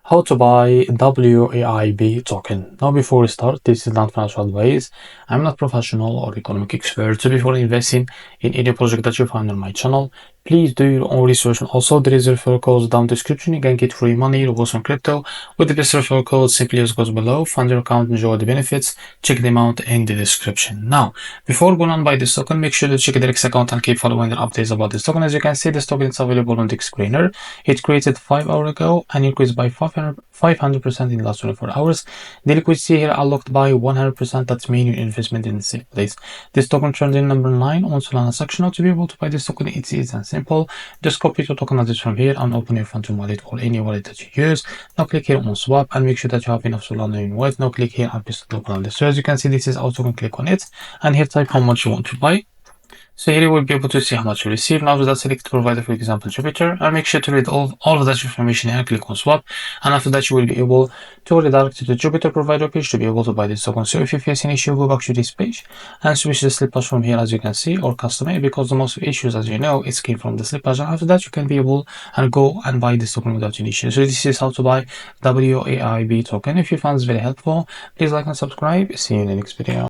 How to buy WAIB token. Now before we start, this is not financial advice. I'm not professional or economic expert. So before investing in any project that you find on my channel, please do your own research. And also there is a referral code down description. You can get free money or some crypto with the best referral code. Simply as goes below. Fund your account, enjoy the benefits. Check them out in the description. Now, before going on buy this token, make sure to check the REFERRAL account and keep following the updates about this token. As you can see, this token is available on the explainer. It created 5 hours ago and increased by 500% in the last 24 hours. The liquidity here unlocked by 100%. That's mean your investment in the same place. This token trending number 9 on Solana section. Now to be able to buy this token, it's easy and simple. Just copy your token address from here and open your Phantom wallet or any wallet that you use. Now click here on swap and make sure that you have enough Solana in your wallet. Now click here and paste the token on this. So as you can see, this is our token. Click on it and here type how much you want to buy. So here you will be able to see how much you receive. Now after that, select provider, for example Jupiter, and make sure to read all of that information here. Click on swap, and after that you will be able to redirect to the Jupiter provider page to be able to buy this token. So if you face an issue, go back to this page and switch the slip hash from here, as you can see, or customize, because the most issues, as you know, it came from the slip hash. And after that you can be able and go and buy this token without any issue. So this is how to buy WAIB token. If you found this very helpful, please like and subscribe. See you in the next video.